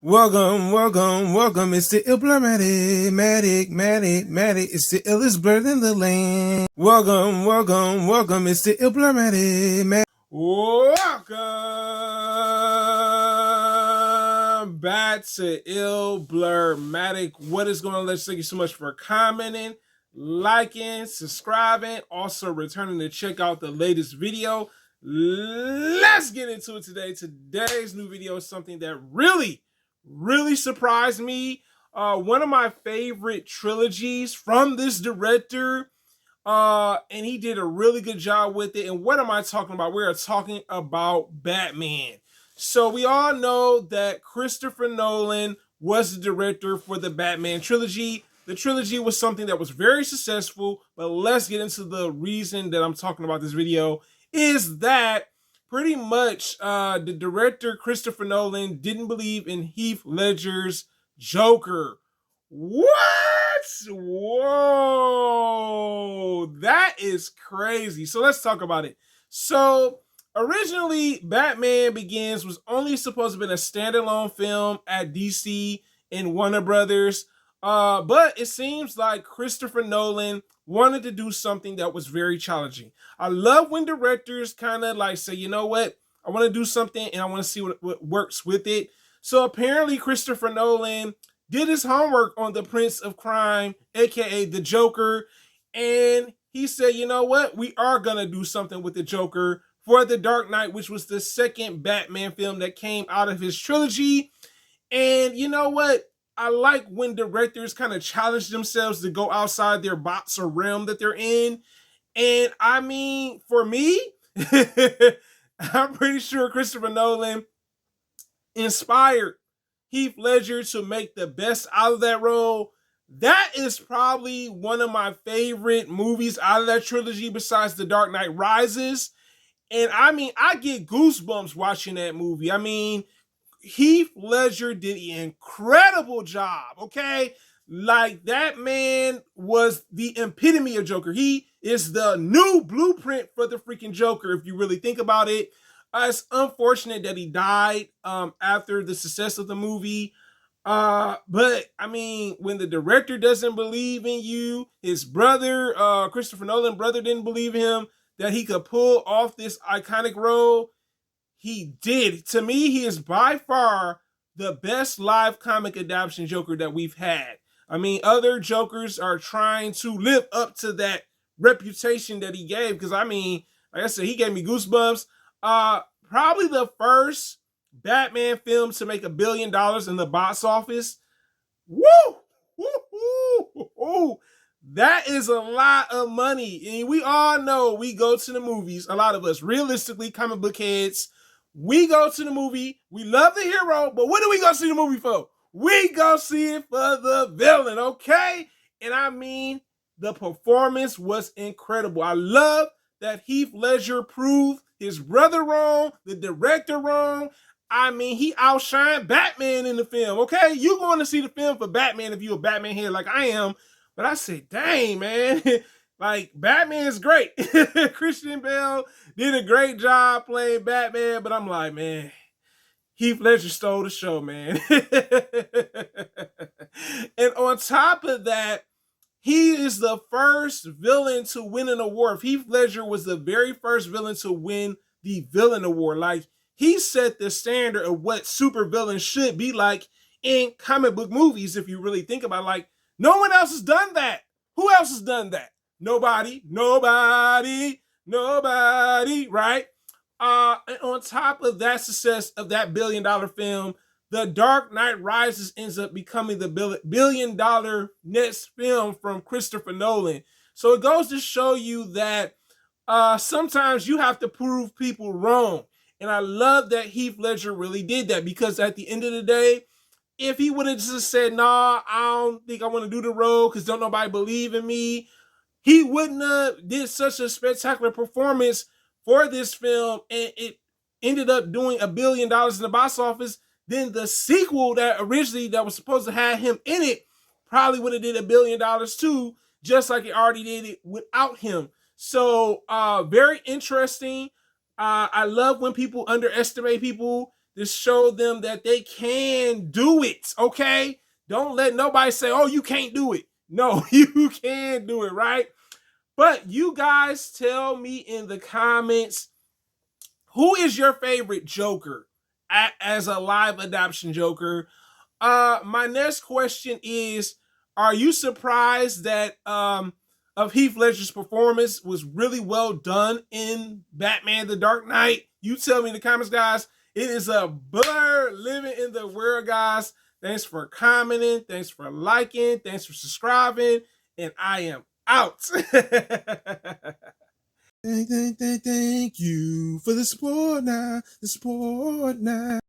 Welcome. It's the Matic. It's the illest blurred in the land. Welcome. It's the Matic. Welcome back to Blurmatic. What is going on? Let's thank you so much for commenting, liking, subscribing, also returning to check out the latest video. Let's get into it today. Today's new video is something that really surprised me. One of my favorite trilogies from this director. And he did a really good job with it. And what am I talking about? We are talking about Batman. So we all know that Christopher Nolan was the director for the Batman trilogy. The trilogy was something that was very successful, but let's get into the reason that I'm talking about this video is that pretty much the director Christopher Nolan didn't believe in Heath Ledger's Joker. What? Whoa, that is crazy. So let's talk about it. So originally, Batman Begins was only supposed to be a standalone film at DC and Warner Brothers. But it seems like Christopher Nolan wanted to do something that was very challenging. I love when directors kind of like say, you know what, I want to do something and I want to see what works with it. So apparently Christopher Nolan did his homework on the Prince of Crime, aka the Joker, and he said, you know what, we are going to do something with the Joker for The Dark Knight, which was the second Batman film that came out of his trilogy. And you know what? I like when directors kind of challenge themselves to go outside their box or realm that they're in. And I mean, for me, I'm pretty sure Christopher Nolan inspired Heath Ledger to make the best out of that role. That is probably one of my favorite movies out of that trilogy besides The Dark Knight Rises. And I mean, I get goosebumps watching that movie. I mean, Heath Ledger did an incredible job, okay? Like, that man was the epitome of Joker. He is the new blueprint for the freaking Joker, if you really think about it. It's unfortunate that he died after the success of the movie. But, I mean, when the director doesn't believe in you, his brother, Christopher Nolan brother didn't believe in him, that he could pull off this iconic role, he did. To me, he is by far the best live comic adaptation Joker that we've had. I mean, other Jokers are trying to live up to that reputation that he gave. Because, I mean, like I said, he gave me goosebumps. Probably the first Batman film to make $1 billion in the box office. Woo! Woo! That is a lot of money. And we all know we go to the movies, a lot of us, realistically, comic book heads, we go to the movie, we love the hero, but what do we go see the movie for? We go see it for the villain, okay? And I mean, the performance was incredible. I love that Heath Ledger proved his brother wrong, the director wrong. I mean, he outshined Batman in the film, okay? You're going to see the film for Batman if you're a Batman head like I am. But I said, dang, man. Like, Batman is great. Christian Bale did a great job playing Batman, but I'm like, man, Heath Ledger stole the show, man. And on top of that, he is the first villain to win an award. Heath Ledger was the very first villain to win the villain award. Like, he set the standard of what supervillains should be like in comic book movies, if you really think about it. Like, no one else has done that. Who else has done that? Nobody, right? And on top of that success of that $1 billion film, The Dark Knight Rises ends up becoming the $1 billion next film from Christopher Nolan. So it goes to show you that sometimes you have to prove people wrong. And I love that Heath Ledger really did that, because at the end of the day, if he would have just said, nah, I don't think I want to do the role because don't nobody believe in me, he wouldn't have did such a spectacular performance for this film, and it ended up doing $1 billion in the box office. Then the sequel that originally that was supposed to have him in it probably would have did $1 billion too, just like it already did it without him. So very interesting. I love when people underestimate people to show them that they can do it, okay? Don't let nobody say, oh, you can't do it. No, you can do it, right? But you guys tell me in the comments, who is your favorite Joker as a live adoption Joker? My next question is, are you surprised that of Heath Ledger's performance was really well done in Batman the Dark Knight? You tell me in the comments, guys. It is a blur living in the world, guys. Thanks for commenting. Thanks for liking. Thanks for subscribing. And I am out. Thank you for the support now. The support now.